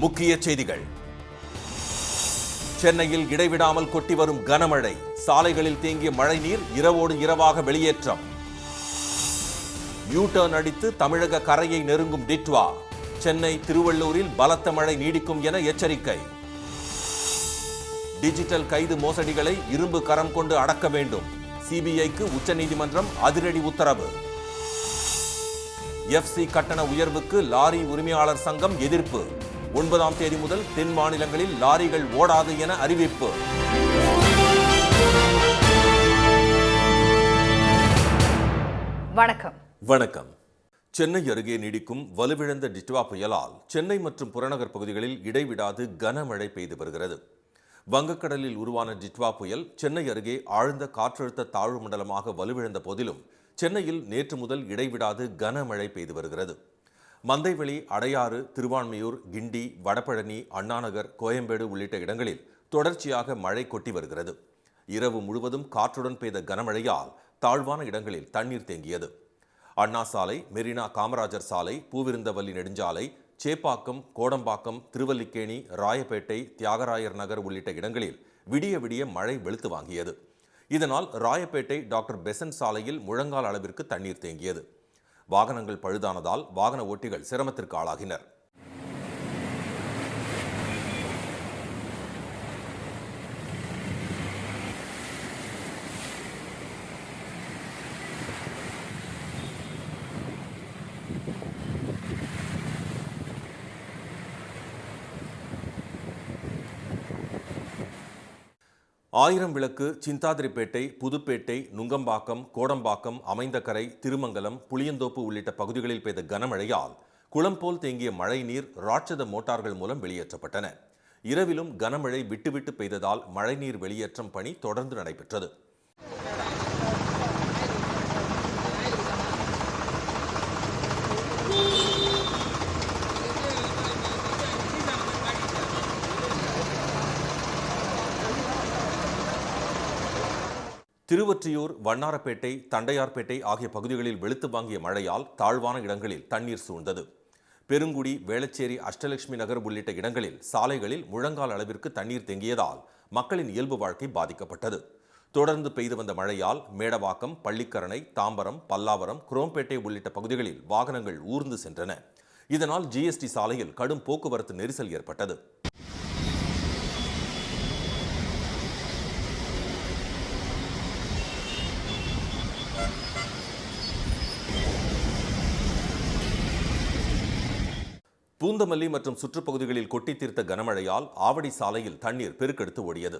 முக்கிய செய்திகள். சென்னையில் இடைவிடாமல் கொட்டி வரும் கனமழை. சாலைகளில் தேங்கிய மழைநீர் இரவோடு இரவாக வெளியேற்றம். யூ டர்ன் அடித்து தமிழக கரையை நெருங்கும் டிட்வா. சென்னை திருவள்ளூரில் பலத்த மழை நீடிக்கும் என எச்சரிக்கை. டிஜிட்டல் கைது மோசடிகளை இரும்பு கரம் கொண்டு அடக்க வேண்டும். சிபிஐக்கு உச்சநீதிமன்றம் அதிரடி உத்தரவு. எஃப்சி கட்டண உயர்வுக்கு லாரி உரிமையாளர் சங்கம் எதிர்ப்பு. 9ஆம் தேதி முதல் தென் மாநிலங்களில் லாரிகள் ஓடாது என அறிவிப்பு. வணக்கம். வணக்கம். சென்னை அருகே நீடிக்கும் வலுவிழந்த டிட்வா புயலால் சென்னை மற்றும் புறநகர் பகுதிகளில் இடைவிடாது கனமழை பெய்து வருகிறது. வங்கக்கடலில் உருவான டிட்வா புயல் சென்னை அருகே ஆழ்ந்த காற்றழுத்த தாழ்வு மண்டலமாக வலுவிழந்த போதிலும் சென்னையில் நேற்று முதல் இடைவிடாது கனமழை பெய்து வருகிறது. மந்தைவெளி, அடையாறு, திருவான்மியூர், கிண்டி, வடபழனி, அண்ணாநகர், கோயம்பேடு உள்ளிட்ட இடங்களில் தொடர்ச்சியாக மழை கொட்டி வருகிறது. இரவு முழுவதும் காற்றுடன் பெய்த கனமழையால் தாழ்வான இடங்களில் தண்ணீர் தேங்கியது. அண்ணா சாலை, மெரினா காமராஜர் சாலை, பூவிருந்தவல்லி நெடுஞ்சாலை, சேப்பாக்கம், கோடம்பாக்கம், திருவல்லிக்கேணி, ராயப்பேட்டை, தியாகராயர் நகர் உள்ளிட்ட இடங்களில் விடிய விடிய மழை வெளுத்து வாங்கியது. இதனால் ராயப்பேட்டை டாக்டர் பெசன்ட் சாலையில் முழங்கால் அளவிற்கு தண்ணீர் தேங்கியது. வாகனங்கள் பழுதானதால் வாகன ஓட்டிகள் சிரமத்திற்கு ஆளாகினர். ஆயிரம் விளக்கு, சிந்தாதிரிப்பேட்டை, புதுப்பேட்டை, நுங்கம்பாக்கம், கோடம்பாக்கம், அமைந்தகரை, திருமங்கலம், புளியந்தோப்பு உள்ளிட்ட பகுதிகளில் பெய்த கனமழையால் குளம் போல் தேங்கிய மழை நீர் ராட்சத மோட்டார்கள் மூலம் வெளியேற்றப்பட்டன. இரவிலும் கனமழை விட்டுவிட்டு பெய்ததால் மழைநீர் வெளியேற்றம் பணி தொடர்ந்து நடைபெற்றது. திருவொற்றியூர், வண்ணாரப்பேட்டை, தண்டையார்பேட்டை ஆகிய பகுதிகளில் வெளுத்து வாங்கிய மழையால் தாழ்வான இடங்களில் தண்ணீர் சூழ்ந்தது. பெருங்குடி, வேளச்சேரி, அஷ்டலட்சுமி நகர் உள்ளிட்ட இடங்களில் சாலைகளில் முழங்கால் அளவிற்கு தண்ணீர் தேங்கியதால் மக்களின் இயல்பு வாழ்க்கை பாதிக்கப்பட்டது. தொடர்ந்து பெய்து வந்த மழையால் மேடவாக்கம், பள்ளிக்கரணை, தாம்பரம், பல்லாவரம், குரோம்பேட்டை உள்ளிட்ட பகுதிகளில் வாகனங்கள் ஊர்ந்து சென்றன. இதனால் ஜிஎஸ்டி சாலையில் கடும் போக்குவரத்து நெரிசல் ஏற்பட்டது. பூந்தமல்லி மற்றும் சுற்றுப்பகுதிகளில் கொட்டி தீர்த்த கனமழையால் ஆவடி சாலையில் தண்ணீர் பெருக்கெடுத்து ஓடியது.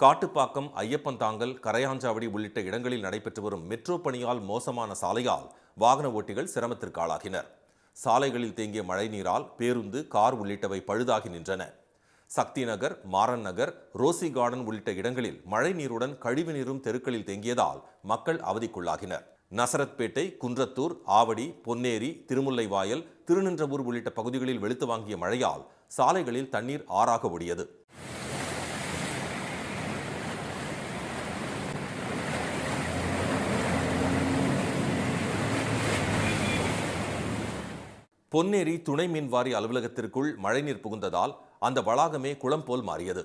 காட்டுப்பாக்கம், ஐயப்பன்தாங்கல், கரையாஞ்சாவடி உள்ளிட்ட இடங்களில் நடைபெற்று வரும் மெட்ரோ பணியால் மோசமான சாலையால் வாகன ஓட்டிகள் சிரமத்திற்கு ஆளாகினர். சாலைகளில் தேங்கிய மழைநீரால் பேருந்து, கார் உள்ளிட்டவை பழுதாகி நின்றன. சக்தி நகர், மாறன் நகர், ரோசி கார்டன் உள்ளிட்ட இடங்களில் மழை நீருடன் கழிவு நீரும் தெருக்களில் தேங்கியதால் மக்கள் அவதிக்குள்ளாகினர். நசரத்பேட்டை, குன்றத்தூர், ஆவடி, பொன்னேரி, திருமுல்லைவாயல், திருநின்றவூர் உள்ளிட்ட பகுதிகளில் வெளுத்து வாங்கிய மழையால் சாலைகளில் தண்ணீர் ஆறாக ஓடியது. பொன்னேரி துணை மின்வாரி அலுவலகத்திற்குள் மழைநீர் புகுந்ததால் அந்த வளாகமே குளம் போல் மாறியது.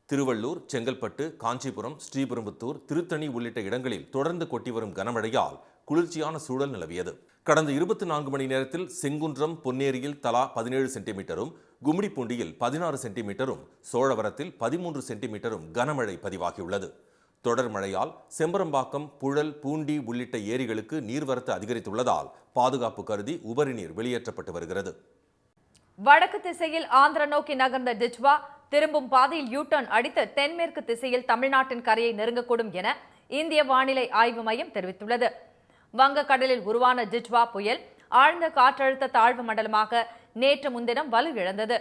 திருவள்ளூர், செங்கல்பட்டு, காஞ்சிபுரம், ஸ்ரீபெரும்புத்தூர், திருத்தணி உள்ளிட்ட இடங்களில் தொடர்ந்து கொட்டி வரும் கனமழையால் குளிர்ச்சியான சூழல் நிலவியது. கடந்த 24 மணி நேரத்தில் செங்குன்றம், பொன்னேரியில் தலா 17 சென்டிமீட்டரும், கும்மிடிப்பூண்டியில் 16 சென்டிமீட்டரும், சோழவரத்தில் 13 சென்டிமீட்டரும் கனமழை பதிவாகியுள்ளது. தொடர் மழையால் செம்பரம்பாக்கம், புழல், பூண்டி உள்ளிட்ட ஏரிகளுக்கு நீர்வரத்து அதிகரித்துள்ளதால் பாதுகாப்பு கருதி உபரி நீர் வெளியேற்றப்பட்டு வருகிறது. வடக்கு திசையில் ஆந்திரா நோக்கி நகர்ந்த டிட்வா திரும்பும் பாதையில் யூ டர்ன் அடித்து தென்மேற்கு திசையில் தமிழ்நாட்டின் கரையை நெருங்கக்கூடும் என இந்திய வானிலை ஆய்வு மையம் தெரிவித்துள்ளது. வங்கக்கடலில் உருவான டிட்வா புயல் ஆழ்ந்த காற்றழுத்த தாழ்வு மண்டலமாக நேற்று முன்தினம் வலுவிழந்தது.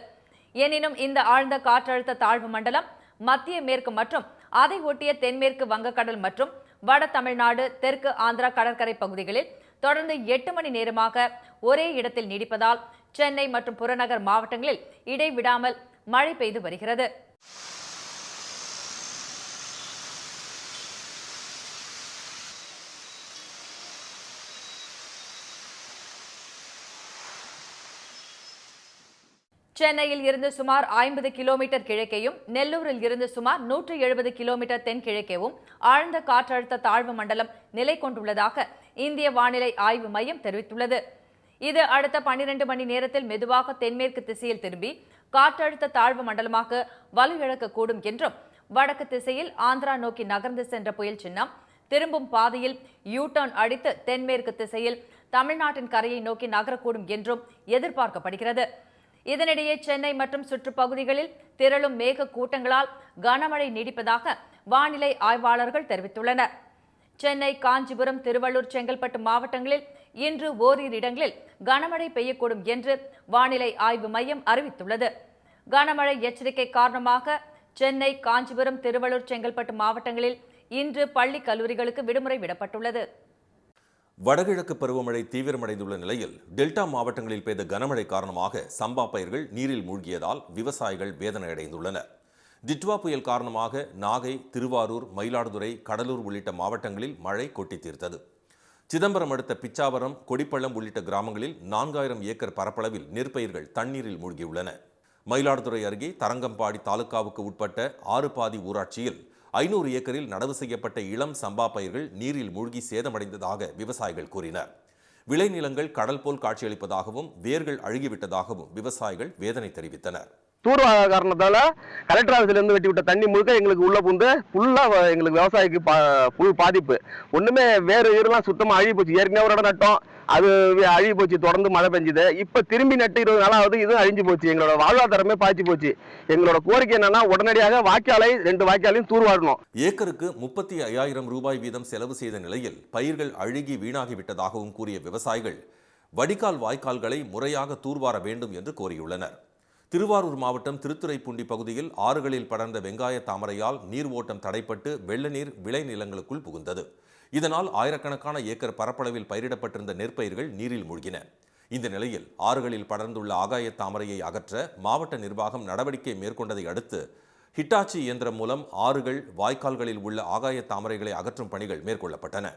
எனினும் இந்த ஆழ்ந்த காற்றழுத்த தாழ்வு மண்டலம் மத்திய மேற்கு மற்றும் அதை ஒட்டிய தென்மேற்கு வங்கக்கடல் மற்றும் வட தமிழ்நாடு, தெற்கு ஆந்திரா கடற்கரை பகுதிகளில் தொடர்ந்து 8 மணி நேரமாக ஒரே இடத்தில் நீடிப்பதால் சென்னை மற்றும் புறநகர் மாவட்டங்களில் இடைவிடாமல் மழை பெய்து வருகிறது. சென்னையில் இருந்து சுமார் 50 கிலோமீட்டர் கிழக்கேயும் நெல்லூரில் இருந்து சுமார் 170 கிலோமீட்டர் தென்கிழக்கேவும் ஆழ்ந்த காற்றழுத்த தாழ்வு மண்டலம் நிலை கொண்டுள்ளதாக இந்திய வானிலை ஆய்வு மையம் தெரிவித்துள்ளது. இது அடுத்த 12 மணி நேரத்தில் மெதுவாக தென்மேற்கு திசையில் திரும்பி காற்றழுத்த தாழ்வு மண்டலமாக வலுவிழக்கக்கூடும் என்றும், வடக்கு திசையில் ஆந்திரா நோக்கி நகர்ந்து சென்ற புயல் சின்னம் திரும்பும் பாதையில் யூ டர்ன் அடித்து தென்மேற்கு திசையில் தமிழ்நாட்டின் கரையை நோக்கி நகரக்கூடும் என்றும் எதிர்பார்க்கப்படுகிறது. இதனிடையே சென்னை மற்றும் சுற்றுப்பகுதிகளில் திரளும் மேக கூட்டங்களால் கனமழை நீடிப்பதாக வானிலை ஆய்வாளர்கள் தெரிவித்துள்ளனர். சென்னை, காஞ்சிபுரம், திருவள்ளூர், செங்கல்பட்டு மாவட்டங்களில் இன்று ஓரிரு இடங்களில் கனமழை பெய்யக்கூடும் என்று வானிலை ஆய்வு மையம் அறிவித்துள்ளது. கனமழை எச்சரிக்கை காரணமாக சென்னை, காஞ்சிபுரம், திருவள்ளூர், செங்கல்பட்டு மாவட்டங்களில் இன்று பள்ளி, கல்லூரிகளுக்கு விடுமுறை விடப்பட்டுள்ளது. வடகிழக்கு பருவமழை தீவிரமடைந்துள்ள நிலையில் டெல்டா மாவட்டங்களில் பெய்த கனமழை காரணமாக சம்பா பயிர்கள் நீரில் மூழ்கியதால் விவசாயிகள் வேதனையடைந்துள்ளனர். டிட்வா புயல் காரணமாக நாகை, திருவாரூர், மயிலாடுதுறை, கடலூர் உள்ளிட்ட மாவட்டங்களில் மழை கொட்டி தீர்த்தது. சிதம்பரம் அடுத்த பிச்சாவரம், கொடிப்பள்ளம் உள்ளிட்ட கிராமங்களில் 4000 ஏக்கர் பரப்பளவில் நெற்பயிர்கள் தண்ணீரில் மூழ்கியுள்ளன. மயிலாடுதுறை அருகே தரங்கம்பாடி தாலுகாவுக்கு உட்பட்ட ஆறுபாதி ஊராட்சியில் 500 ஏக்கரில் நடவு செய்யப்பட்ட இளம் சம்பா பயிர்கள் நீரில் மூழ்கி சேதமடைந்ததாக விவசாயிகள் கூறினர். விளைநிலங்கள் கடல் போல் காட்சியளிப்பதாகவும் வேர்கள் அழுகிவிட்டதாகவும் விவசாயிகள் வேதனை தெரிவித்தனர். தூர்வார காரணத்தால கலெக்டர் ஆஃபீஸ்லேருந்து வெட்டி விட்ட தண்ணி முழுக்க எங்களுக்கு உள்ள புந்து ஃபுல்லாக எங்களுக்கு விவசாயிக்கு ஃபுல் பாதிப்பு. ஒன்றுமே வேறு ஈரெல்லாம் சுத்தமாக அழுகி போச்சு. ஏற்கனவே ஒரு இடம் நட்டோம், அது அழுகி போச்சு. தொடர்ந்து மழை பெஞ்சுது. இப்போ திரும்பி நட்டு 20 நாளாவது இதுவும் அழிஞ்சு போச்சு. எங்களோட வாழ்வாதாரமே பாய்ச்சி போச்சு. எங்களோட கோரிக்கை என்னன்னா, உடனடியாக வாய்க்காலை 2 வாய்க்காலையும் தூர்வாரணும். ஏக்கருக்கு 35,000 ரூபாய் வீதம் செலவு செய்த நிலையில் பயிர்கள் அழுகி வீணாகிவிட்டதாகவும் கூறிய விவசாயிகள் வடிகால் வாய்க்கால்களை முறையாக தூர்வார வேண்டும் என்று கோரியுள்ளனர். திருவாரூர் மாவட்டம் திருத்துறைப்பூண்டி பகுதியில் ஆறுகளில் படர்ந்த வெங்காய தாமரையால் நீர் ஓட்டம் தடைப்பட்டு வெள்ள நீர் விளைநிலங்களுக்குள் புகுந்தது. இதனால் ஆயிரக்கணக்கான ஏக்கர் பரப்பளவில் பயிரிடப்பட்டிருந்த நெற்பயிர்கள் நீரில் மூழ்கின. இந்த நிலையில் ஆறுகளில் படர்ந்துள்ள ஆகாய தாமரையை அகற்ற மாவட்ட நிர்வாகம் நடவடிக்கை மேற்கொண்டதை அடுத்து ஹிட்டாச்சி இயந்திரம் மூலம் ஆறுகள், வாய்க்கால்களில் உள்ள ஆகாய தாமரைகளை அகற்றும் பணிகள் மேற்கொள்ளப்பட்டன.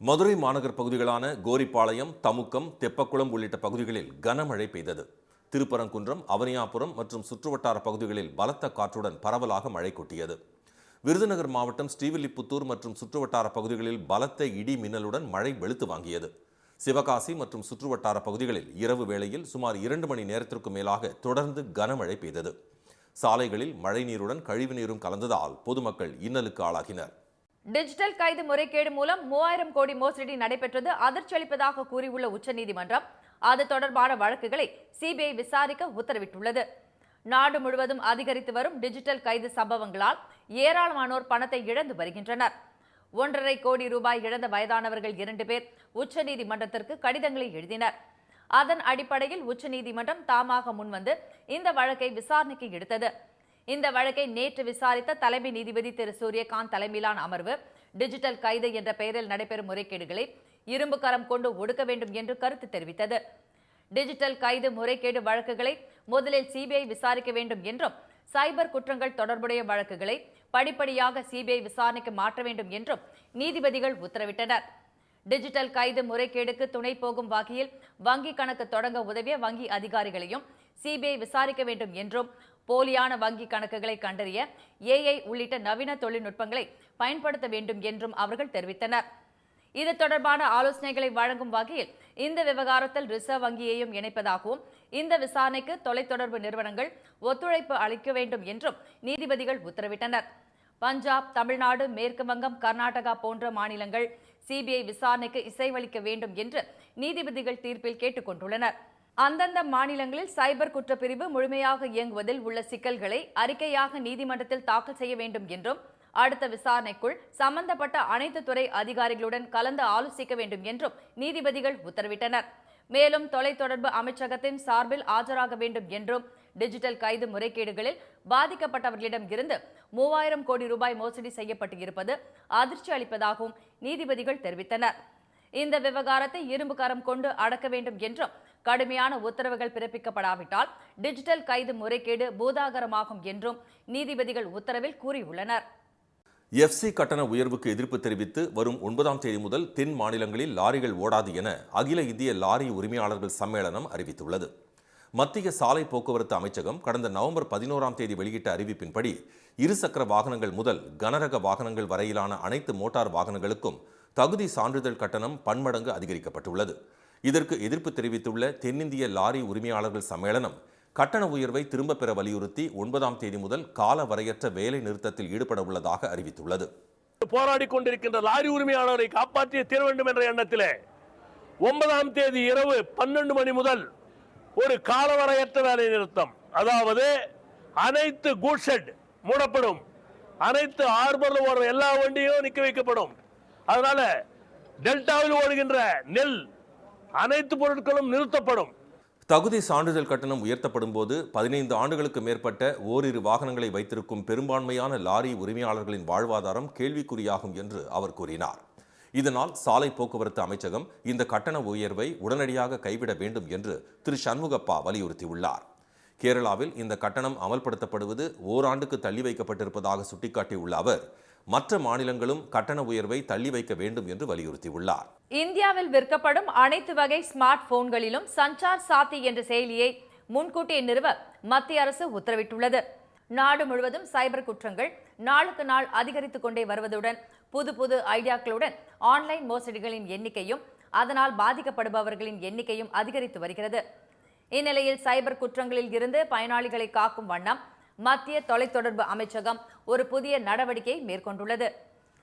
மதுரை மாநகர் பகுதிகளான கோரிப்பாளையம், தமுக்கம், தெப்பக்குளம் உள்ளிட்ட பகுதிகளில் கனமழை பெய்தது. திருப்பரங்குன்றம், அவனியாபுரம் மற்றும் சுற்றுவட்டார பகுதிகளில் பலத்த காற்றுடன் பரவலாக மழை கொட்டியது. விருதுநகர் மாவட்டம் ஸ்ரீவில்லிபுத்தூர் மற்றும் சுற்றுவட்டார பகுதிகளில் பலத்த இடி மின்னலுடன் மழை வெளுத்து வாங்கியது. சிவகாசி மற்றும் சுற்றுவட்டார பகுதிகளில் இரவு வேளையில் சுமார் 2 மணி நேரத்திற்கு மேலாக தொடர்ந்து கனமழை பெய்தது. சாலைகளில் மழைநீருடன் கழிவுநீரும் கலந்ததால் பொதுமக்கள் இன்னலுக்கு ஆளாகினர். டிஜிட்டல் கைது முறைகேடு மூலம் 3000 கோடி மோசடி நடைபெற்றது அதிர்ச்சி அளிப்பதாக கூறியுள்ள உச்சநீதிமன்றம் அது தொடர்பான வழக்குகளை சிபிஐ விசாரிக்க உத்தரவிட்டுள்ளது. நாடு முழுவதும் அதிகரித்து வரும் டிஜிட்டல் கைது சம்பவங்களால் ஏராளமானோர் பணத்தை இழந்து வருகின்றனர். 1.5 கோடி ரூபாய் இழந்த வயதானவர்கள் 2 பேர் உச்சநீதிமன்றத்திற்கு கடிதங்களை எழுதினர். அதன் அடிப்படையில் உச்சநீதிமன்றம் தாமாக முன்வந்து இந்த வழக்கை விசாரணைக்கு எடுத்தது. இந்த வழக்கை நேற்று விசாரித்த தலைமை நீதிபதி திரு சூரியகாந்த் தலைமையிலான அமர்வு டிஜிட்டல் கைது என்ற பெயரில் நடைபெறும் முறைகேடுகளை இரும்பு கரம் கொண்டு ஒடுக்க வேண்டும் என்று கருத்து தெரிவித்தது. டிஜிட்டல் கைது முறைகேடு வழக்குகளை முதலில் சிபிஐ விசாரிக்க வேண்டும் என்றும், சைபர் குற்றங்கள் தொடர்புடைய வழக்குகளை படிப்படியாக சிபிஐ விசாரணைக்கு மாற்ற வேண்டும் என்றும் நீதிபதிகள் உத்தரவிட்டனர். டிஜிட்டல் கைது முறைகேடுக்கு துணை போகும் வகையில் வங்கி கணக்கு தொடங்க உதவிய வங்கி அதிகாரிகளையும் சிபிஐ விசாரிக்க வேண்டும் என்றும், போலியான வங்கி கணக்குகளை கண்டறிய ஏஐ உள்ளிட்ட நவீன தொழில்நுட்பங்களை பயன்படுத்த வேண்டும் என்றும் அவர்கள் தெரிவித்தனர். இது தொடர்பான ஆலோசனைகளை வழங்கும் வகையில் இந்த விவகாரத்தில் ரிசர்வ் வங்கியையும் இணைப்பதாகவும், இந்த விசாரணைக்கு தொலைத்தொடர்பு நிறுவனங்கள் ஒத்துழைப்பு அளிக்க வேண்டும் என்றும் நீதிபதிகள் உத்தரவிட்டனர். பஞ்சாப், தமிழ்நாடு, மேற்கு வங்கம், கர்நாடகா போன்ற மாநிலங்கள் சிபிஐ விசாரணைக்கு இசைவளிக்க வேண்டும் என்று நீதிபதிகள் தீர்ப்பில் கேட்டுக் கொண்டுள்ளனர். அந்தந்த மாநிலங்களில் சைபர் குற்றப்பிரிவு முழுமையாக இயங்குவதில் உள்ள சிக்கல்களை அறிக்கையாக நீதிமன்றத்தில் தாக்கல் செய்ய வேண்டும் என்றும், அடுத்த விசாரணைக்குள் சம்பந்தப்பட்ட அனைத்து துறை அதிகாரிகளுடன் கலந்து ஆலோசிக்க வேண்டும் என்றும் நீதிபதிகள் உத்தரவிட்டனர். மேலும் தொலைத்தொடர்பு அமைச்சகத்தின் சார்பில் ஆஜராக வேண்டும் என்றும், டிஜிட்டல் கைது முறைகேடுகளில் பாதிக்கப்பட்டவர்களிடம் இருந்து 3000 கோடி ரூபாய் மோசடி செய்யப்பட்டு இருப்பது அதிர்ச்சி அளிப்பதாகவும் நீதிபதிகள் தெரிவித்தனர். இந்த விவகாரத்தை இரும்பு கரம் கொண்டு அடக்க வேண்டும் என்றும் கடுமையான உத்தரவுகள் பிறப்பிக்கப்படாவிட்டால் டிஜிட்டல் கைது முறைகேடு பூதாகரமாகும் என்றும் நீதிபதிகள் உத்தரவில் கூறியுள்ளனர். எஃப்சி கட்டண உயர்வுக்கு எதிர்ப்பு தெரிவித்து வரும் 9ஆம் தேதி முதல் தென் மாநிலங்களில் லாரிகள் ஓடாது என அகில இந்திய லாரி உரிமையாளர்கள் சம்மேளனம் அறிவித்துள்ளது. மத்திய சாலை போக்குவரத்து அமைச்சகம் கடந்த நவம்பர் 11ஆம் தேதி வெளியிட்ட அறிவிப்பின்படி இருசக்கர வாகனங்கள் முதல் கனரக வாகனங்கள் வரையிலான அனைத்து மோட்டார் வாகனங்களுக்கும் தகுதி சான்றிதழ் கட்டணம் பன்மடங்கு அதிகரிக்கப்பட்டுள்ளது. இதற்கு எதிர்ப்பு தெரிவித்துள்ள தென்னிந்திய லாரி உரிமையாளர்கள் சம்மேளனம் கட்டண உயர்வை திரும்பப் பெற வலியுறுத்தி 9ஆம் தேதி முதல் கால வரையற்ற வேலை நிறுத்தத்தில் ஈடுபட உள்ளதாக அறிவித்துள்ளது. போராடி கொண்டிருக்கின்ற லாரி உரிமையாளரை காப்பாற்றிய தீர வேண்டும் என்ற எண்ணத்திலே 9ஆம் தேதி இரவு 12 மணி முதல் ஒரு காலவரையற்ற வேலை நிறுத்தம், அதாவது அனைத்து கூட்ஸ் ஷெட் மூடப்படும், அனைத்து ஆர்பரில் ஓடுற எல்லா வண்டியும் நிக்க வைக்கப்படும். அதனால டெல்டாவில் ஓடுகின்ற நெல் அனைத்து பொருட்களும் நிறுத்தப்படும். தகுதி சான்றிதழ் கட்டணம் உயர்த்தப்படும் போது 15 ஆண்டுகளுக்கு மேற்பட்ட ஓரிரு வாகனங்களை வைத்திருக்கும் பெரும்பான்மையான லாரி உரிமையாளர்களின் வாழ்வாதாரம் கேள்விக்குறியாகும் என்று அவர் கூறினார். இதனால் சாலை போக்குவரத்து அமைச்சகம் இந்த கட்டண உயர்வை உடனடியாக கைவிட வேண்டும் என்று திரு சண்முகப்பா வலியுறுத்தியுள்ளார். கேரளாவில் இந்த கட்டணம் அமல்படுத்தப்படுவது ஓராண்டுக்கு தள்ளி வைக்கப்பட்டிருப்பதாக சுட்டிக்காட்டியுள்ள அவர் மற்ற மாநிலங்களும் கட்டண உயர்வை தள்ளி வைக்க வேண்டும் என்று வலியுறுத்தியுள்ளார். இந்தியாவில் விற்கப்படும் அனைத்து வகை ஸ்மார்ட் போன்களிலும் சஞ்சார் சாத்தி என்ற செயலியை முன்கூட்டியே நிறுவ மத்திய அரசு உத்தரவிட்டுள்ளது. நாடு முழுவதும் சைபர் குற்றங்கள் நாளுக்கு நாள் அதிகரித்துக் கொண்டே வருவதுடன் புது புது ஐடியாக்களுடன் ஆன்லைன் மோசடிகளின் எண்ணிக்கையும் அதனால் பாதிக்கப்படுபவர்களின் எண்ணிக்கையும் அதிகரித்து வருகிறது. இந்நிலையில் சைபர் குற்றங்களில் இருந்து பயனாளிகளை காக்கும் வண்ணம் மத்திய தொலைத்தொடர்பு அமைச்சகம் ஒரு புதிய நடவடிக்கையை மேற்கொண்டுள்ளது.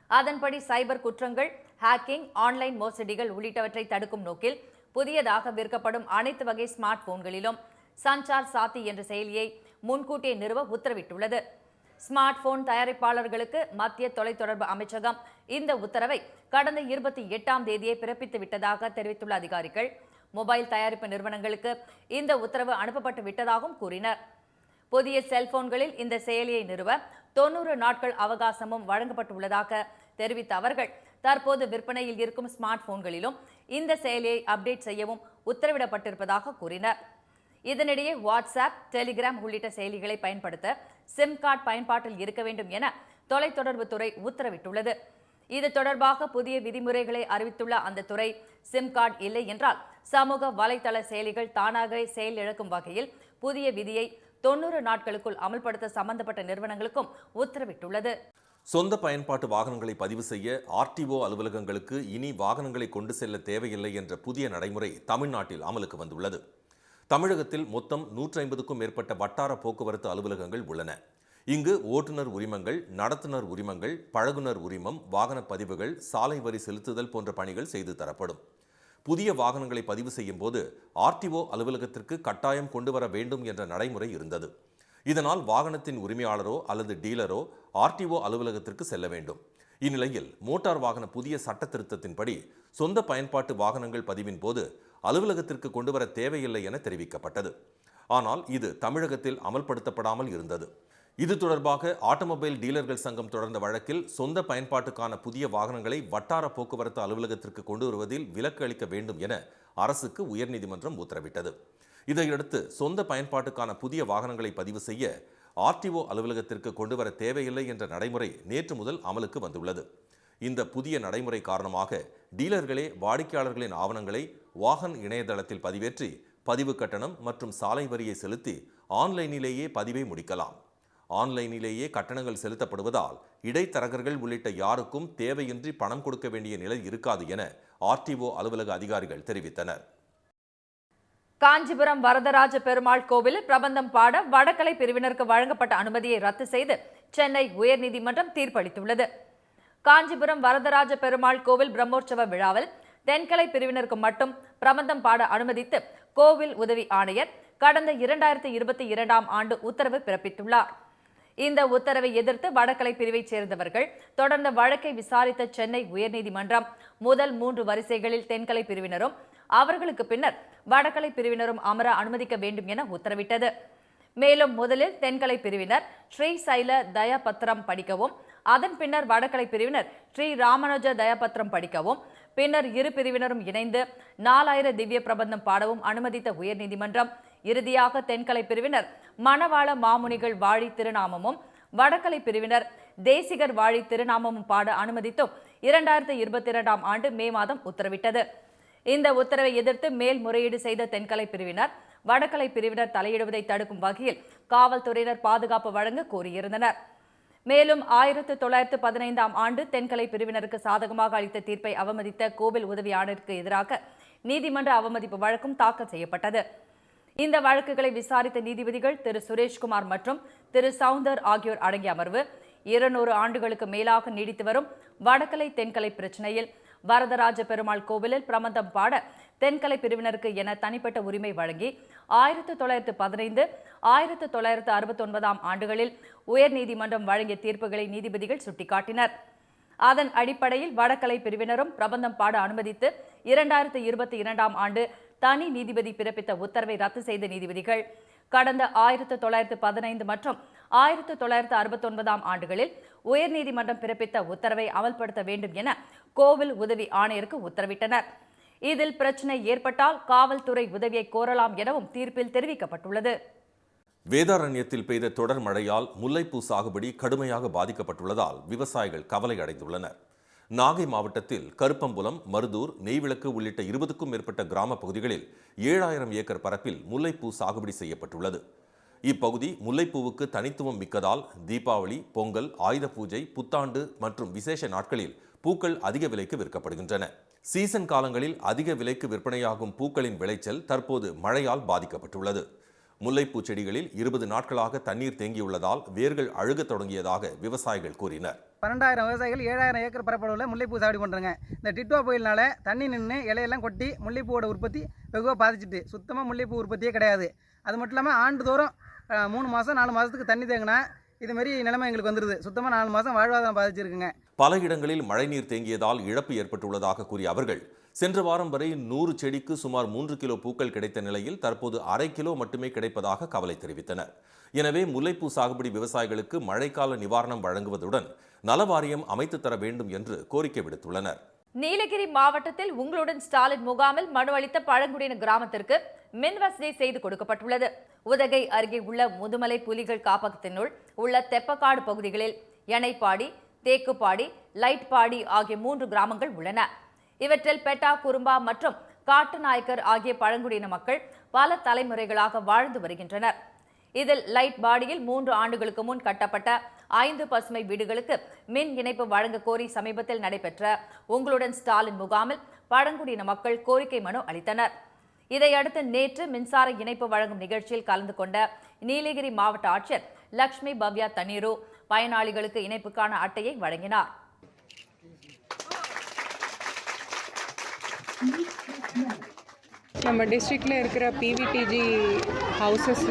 அதன்படி சைபர் குற்றங்கள், ஹேக்கிங், ஆன்லைன் மோசடிகள் உள்ளிட்டவற்றை தடுக்கும் நோக்கில் புதியதாக விற்கப்படும் அனைத்து வகை ஸ்மார்ட் போன்களிலும் சஞ்சார் சாத்தி என்ற செயலியை முன்கூட்டியே நிறுவ உத்தரவிட்டுள்ளது. ஸ்மார்ட் போன் தயாரிப்பாளர்களுக்கு மத்திய தொலைத்தொடர்பு அமைச்சகம் இந்த உத்தரவை கடந்த 28ஆம் தேதியை பிறப்பித்து விட்டதாக தெரிவித்துள்ள அதிகாரிகள் மொபைல் தயாரிப்பு நிறுவனங்களுக்கு இந்த உத்தரவு அனுப்பப்பட்டு விட்டதாகவும் கூறினர். புதிய செல்போன்களில் இந்த செயலியை நிறுவ 90 நாட்கள் அவகாசமும் வழங்கப்பட்டுள்ளதாக தெரிவித்த அவர்கள் தற்போது விற்பனையில் இருக்கும் ஸ்மார்ட் போன்களிலும் இந்த செயலியை அப்டேட் செய்யவும் உத்தரவிடப்பட்டிருப்பதாக கூறினர். இதனிடையே வாட்ஸ்அப், டெலிகிராம் உள்ளிட்ட செயலிகளை பயன்படுத்த சிம் கார்டு பயன்பாட்டில் இருக்க வேண்டும் என தொலைத்தொடர்புத்துறை உத்தரவிட்டுள்ளது. இது தொடர்பாக புதிய விதிமுறைகளை அறிவித்துள்ள அந்த துறை சிம் கார்டு இல்லை என்றால் சமூக வலைதள செயலிகள் தானாகவே செயலிழக்கும் வகையில் புதிய விதியை 90 நாட்களுக்குள் அமல்படுத்த சம்பந்தப்பட்ட நிறுவனங்களுக்கும் உத்தரவிட்டுள்ளது. சொந்த பயன்பாட்டு வாகனங்களை பதிவு செய்ய ஆர்டிஓ அலுவலகங்களுக்கு இனி வாகனங்களை கொண்டு செல்ல தேவையில்லை என்ற புதிய நடைமுறை தமிழ்நாட்டில் அமலுக்கு வந்துள்ளது. தமிழகத்தில் மொத்தம் 150க்கும் மேற்பட்ட வட்டார போக்குவரத்து அலுவலகங்கள் உள்ளன. இங்கு ஓட்டுநர் உரிமங்கள், நடத்துனர் உரிமங்கள், பழகுனர் உரிமம், வாகன பதிவுகள், சாலை வரி செலுத்துதல் போன்ற பணிகள் செய்து தரப்படும். புதிய வாகனங்களை பதிவு செய்யும் போது ஆர்டிஓ அலுவலகத்திற்கு கட்டாயம் கொண்டு வர வேண்டும் என்ற நடைமுறை இருந்தது. இதனால் வாகனத்தின் உரிமையாளரோ அல்லது டீலரோ ஆர்டிஓ அலுவலகத்திற்கு செல்ல வேண்டும். இந்நிலையில் மோட்டார் வாகன புதிய சட்ட திருத்தத்தின்படி சொந்த பயன்பாட்டு வாகனங்கள் பதிவின் போது அலுவலகத்திற்கு கொண்டு வர தேவையில்லை என தெரிவிக்கப்பட்டது. ஆனால் இது தமிழகத்தில் அமல்படுத்தப்படாமல் இருந்தது. இது தொடர்பாக ஆட்டோமொபைல் டீலர்கள் சங்கம் தொடர்ந்த வழக்கில் சொந்த பயன்பாட்டுக்கான புதிய வாகனங்களை வட்டார போக்குவரத்து அலுவலகத்திற்கு கொண்டு வருவதில் விலக்கு அளிக்க வேண்டும் என அரசுக்கு உயர்நீதிமன்றம் உத்தரவிட்டது. இதையடுத்து சொந்த பயன்பாட்டுக்கான புதிய வாகனங்களை பதிவு செய்ய ஆர்டிஓ அலுவலகத்திற்கு கொண்டு வர தேவையில்லை என்ற நடைமுறை நேற்று முதல் அமலுக்கு வந்துள்ளது. இந்த புதிய நடைமுறை காரணமாக டீலர்களே வாடிக்கையாளர்களின் ஆவணங்களை வாகன் இணையதளத்தில் பதிவேற்றி பதிவு கட்டணம் மற்றும் சாலை வரியை செலுத்தி ஆன்லைனிலேயே பதிவை முடிக்கலாம். ஆன்லைனிலேயே கட்டணங்கள் செலுத்தப்படுவதால் இடைத்தரகர்கள் உள்ளிட்ட யாருக்கும் தேவையின்றி பணம் கொடுக்க வேண்டிய நிலை இருக்காது என ஆர்டிஓ அலுவலக அதிகாரிகள் தெரிவித்தனர். காஞ்சிபுரம் வரதராஜ பெருமாள் கோவிலில் பிரபந்தம் பாட வடகலை பிரிவினருக்கு வழங்கப்பட்ட அனுமதியை ரத்து செய்து சென்னை உயர்நீதிமன்றம் தீர்ப்பளித்துள்ளது. காஞ்சிபுரம் வரதராஜ பெருமாள் கோவில் பிரம்மோற்சவ விழாவில் தென்கலை பிரிவினருக்கு மட்டும் பிரபந்தம் பாட அனுமதித்து கோவில் உதவி ஆணையர் கடந்த 2022ஆம் ஆண்டு உத்தரவு பிறப்பித்துள்ளார். இந்த உத்தரவை எதிர்த்து வடகலை பிரிவைச் சேர்ந்தவர்கள் தொடர்ந்த வழக்கை விசாரித்த சென்னை உயர்நீதிமன்றம் முதல் 3 வரிசைகளில் தென்கலை பிரிவினரும் அவர்களுக்கு பின்னர் வடகலை பிரிவினரும் அமர அனுமதிக்க வேண்டும் என உத்தரவிட்டது. மேலும் முதலில் தென்கலை பிரிவினர் ஸ்ரீ சைல தயாபத்திரம் படிக்கவும், அதன் பின்னர் வடகலை பிரிவினர் ஸ்ரீ ராமானுஜ தயாபத்திரம் படிக்கவும், பின்னர் இரு பிரிவினரும் இணைந்து 4000 திவ்ய பிரபந்தம் பாடவும் அனுமதித்த உயர்நீதிமன்றம் இறுதியாக தென்கலை பிரிவினர் மணவாள மாமுனிகள் வாழி திருநாமமும் வடகலை பிரிவினர் தேசிகர் வாழி திருநாமமும் பாட அனுமதித்தும் 2022ஆம் ஆண்டு மே மாதம் உத்தரவிட்டது. இந்த உத்தரவை எதிர்த்து மேல்முறையீடு செய்த தென்கலை பிரிவினர் வடகலை பிரிவினர் தலையிடுவதை தடுக்கும் வகையில் காவல்துறையினர் பாதுகாப்பு வழங்க கோரியிருந்தனர். மேலும் 1915ஆம் ஆண்டு தென்கலை பிரிவினருக்கு சாதகமாக அளித்த தீர்ப்பை அவமதித்த கோவில் உதவி ஆணையருக்கு எதிராக நீதிமன்ற அவமதிப்பு வழக்கும் தாக்கல் செய்யப்பட்டது. இந்த வழக்குகளை விசாரித்த நீதிபதிகள் திரு சுரேஷ்குமார் மற்றும் திரு சவுந்தர் ஆகியோர் அடங்கிய அமர்வு 200 ஆண்டுகளுக்கு மேலாக நீடித்து வரும் வடகலை தென்கலை பிரச்சினையில் வரதராஜ பெருமாள் கோவிலில் பிரபந்தம் பாட தென்கலை பிரிவினருக்கு என தனிப்பட்ட உரிமை வழங்கி 1915, 1969ஆம் ஆண்டுகளில் உயர்நீதிமன்றம் வழங்கிய தீர்ப்புகளை நீதிபதிகள் சுட்டிக்காட்டினர். அதன் அடிப்படையில் வடகலை பிரிவினரும் பிரபந்தம் பாட அனுமதித்து 2022ஆம் ஆண்டு தனி நீதிபதி பிறப்பித்த உத்தரவை ரத்து செய்த நீதிபதிகள் கடந்த 1915 மற்றும் 1969ஆம் ஆண்டுகளில் உயர்நீதிமன்றம் பிறப்பித்த உத்தரவை அமல்படுத்த வேண்டும் என கோவில் உதவி ஆணையருக்கு உத்தரவிட்டனர். இதில் பிரச்சனை ஏற்பட்டால் காவல்துறை உதவியை கோரலாம் எனவும் தீர்ப்பில் தெரிவிக்கப்பட்டுள்ளது. வேதாரண்யத்தில் பெய்த தொடர் மழையால் முல்லைப்பூ சாகுபடி கடுமையாக பாதிக்கப்பட்டுள்ளதால் விவசாயிகள் கவலை அடைந்துள்ளனர். நாகை மாவட்டத்தில் கருப்பம்புலம், மருதூர், நெய்விளக்கு உள்ளிட்ட 20க்கும் மேற்பட்ட கிராம பகுதிகளில் 7000 ஏக்கர் பரப்பில் முல்லைப்பூ சாகுபடி செய்யப்பட்டுள்ளது. இப்பகுதி முல்லைப்பூவுக்கு தனித்துவம் மிக்கதால் தீபாவளி, பொங்கல், ஆயுத பூஜை, புத்தாண்டு மற்றும் விசேஷ நாட்களில் பூக்கள் அதிக விலைக்கு விற்கப்படுகின்றன. சீசன் காலங்களில் அதிக விலைக்கு விற்பனையாகும் பூக்களின் விளைச்சல் தற்போது மழையால் பாதிக்கப்பட்டுள்ளது. முல்லைப்பூ செடிகளில் 20 நாட்களாக தண்ணீர் தேங்கியுள்ளதால் வேர்கள் அழுகத் தொடங்கியதாக விவசாயிகள் கூறினர். 12,000 விவசாயிகள் 7,000 ஏக்கர் பரப்பளவில் முல்லைப்பூ சாகுபடி பண்ணுறாங்க. இந்த டிட்வா புயலினால தண்ணி நின்று இலையெல்லாம் கொட்டி முல்லைப்பூவோட உற்பத்தி வெகுவாக பாதிச்சுட்டு சுத்தமாக முல்லைப்பூ உற்பத்தியே கிடையாது. அது மட்டும் இல்லாமல் ஆண்டுதோறும் 3 மாதம் 4 மாதத்துக்கு தண்ணி தேங்கினா இதுமாரி நிலைமை எங்களுக்கு வந்துடுது. சுத்தமாக 4 மாதம் வாழ்வாதாரம் பாதிச்சிருக்குங்க. பல இடங்களில் மழைநீர் தேங்கியதால் இழப்பு ஏற்பட்டுள்ளதாக கூறிய அவர்கள் சென்ற வாரம் வரை 100 செடிக்கு சுமார் 3 கிலோ பூக்கள் கிடைத்த நிலையில் தற்போது அரை கிலோ மட்டுமே கிடைப்பதாக கவலை தெரிவித்தனர். எனவே முல்லைப்பூ சாகுபடி விவசாயிகளுக்கு மழைக்கால நிவாரணம் வழங்குவதுடன் நலவாரியம் அமைத்து தர வேண்டும் என்று கோரிக்கை விடுத்துள்ளனர். நீலகிரி மாவட்டத்தில் உங்களுடன் ஸ்டாலின் முகாமில் மனு அளித்த பழங்குடியின கிராமத்திற்கு மின் வசதி செய்து கொடுக்கப்பட்டுள்ளது. உதகை அருகே உள்ள முதுமலை புலிகள் காப்பகத்தினுள் உள்ள தெப்பக்காடு பகுதிகளில் எனைப்பாடி, தேக்குப்பாடி, லைட்பாடி ஆகிய 3 கிராமங்கள் உள்ளன. இவற்றில் பெட்டா, குறும்பா மற்றும் காட்டுநாயக்கர் ஆகிய பழங்குடியின மக்கள் பல தலைமுறைகளாக வாழ்ந்து வருகின்றனர். இதில் லைட் பாடியில் 3 ஆண்டுகளுக்கு முன் கட்டப்பட்ட 5 பசுமை வீடுகளுக்கு மின் இணைப்பு வழங்க கோரி சமீபத்தில் நடைபெற்ற உங்களுடன் ஸ்டாலின் முகாமில் பழங்குடியின மக்கள் கோரிக்கை மனு அளித்தனர். இதையடுத்து நேற்று மின்சார இணைப்பு வழங்கும் நிகழ்ச்சியில் கலந்து கொண்ட நீலகிரி மாவட்ட ஆட்சியர் லட்சுமி பவ்யா தண்ணீரு பயனாளிகளுக்கு இணைப்புக்கான அட்டையை வழங்கினார். நம்ம டிஸ்ட்ரிக்டில் இருக்கிற பிவிடிஜி ஹவுசஸ்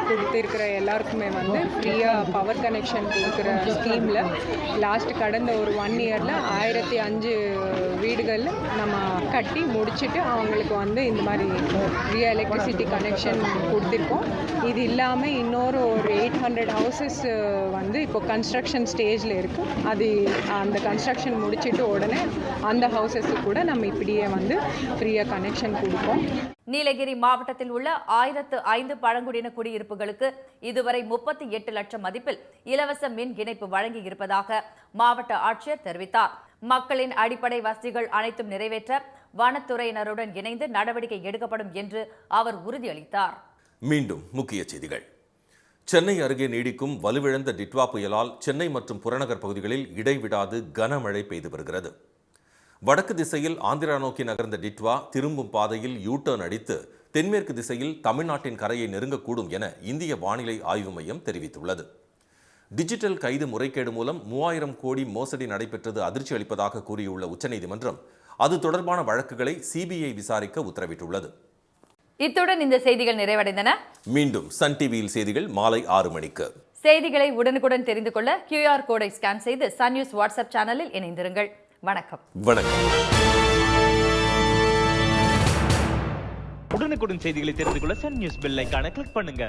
கொடுத்துருக்கிற எல்லாருக்குமே வந்து ஃப்ரீயாக பவர் கனெக்ஷன் கொடுக்குற ஸ்கீமில் கடந்த ஒரு 1 இயரில் 1005 வீடுகள் நம்ம கட்டி முடிச்சுட்டு அவங்களுக்கு வந்து இந்த மாதிரி ஃப்ரீயாக எலக்ட்ரிசிட்டி கனெக்ஷன் கொடுத்துருக்கோம். இது இல்லாமல் இன்னொரு ஒரு 800 ஹவுசஸ் வந்து இப்போ கன்ஸ்ட்ரக்ஷன் ஸ்டேஜில் இருக்குது. அது அந்த கன்ஸ்ட்ரக்ஷன் முடிச்சுட்டு உடனே அந்த ஹவுசஸுக்கு கூட நம்ம இப்படியே வந்து ஃப்ரீயாக கனெக்ஷன் கொடுப்போம். நீலகிரி மாவட்டத்தில் உள்ள 1005 பழங்குடியின குடியிருப்புகளுக்கு இதுவரை 38 லட்சம் மதிப்பில் இலவச மின் இணைப்பு வழங்கி இருப்பதாக மாவட்ட ஆட்சியர் தெரிவித்தார். மக்களின் அடிப்படை வசதிகள் அனைத்தும் நிறைவேற்ற வனத்துறையினருடன் இணைந்து நடவடிக்கை எடுக்கப்படும் என்று அவர் உறுதியளித்தார். மீண்டும் முக்கிய செய்திகள். சென்னை அருகே நீடிக்கும் வலுவிழந்த டிட்வா புயலால் சென்னை மற்றும் புறநகர் பகுதிகளில் இடைவிடாது கனமழை பெய்து வருகிறது. வடக்கு திசையில் ஆந்திரா நோக்கி நகர்ந்த டிட்வா திரும்பும் பாதையில் யூ-டர்ன் அடித்து தென்மேற்கு திசையில் தமிழ்நாட்டின் கரையை நெருங்கக்கூடும் என இந்திய வானிலை ஆய்வு மையம் தெரிவித்துள்ளது. டிஜிட்டல் கைது முறைகேடு மூலம் 3000 கோடி மோசடி நடைபெற்றது அதிர்ச்சி அளிப்பதாக கூறியுள்ள உச்சநீதிமன்றம் அது தொடர்பான வழக்குகளை சிபிஐ விசாரிக்க உத்தரவிட்டுள்ளது. இத்துடன் இந்த செய்திகள் நிறைவடைந்தன. மீண்டும் சன் டிவியில் செய்திகள் மாலை 6 மணிக்கு. செய்திகளை உடனுக்குடன் தெரிந்து கொள்ள QR கோடை ஸ்கேன் செய்து சன் நியூஸ் வாட்ஸ்அப் சேனலில் இணைந்திருங்கள். வணக்கம். உடனுக்குடன் செய்திகளை தெரிந்து கொள்ள சன் நியூஸ் பெல் ஐகானை கிளிக் பண்ணுங்க.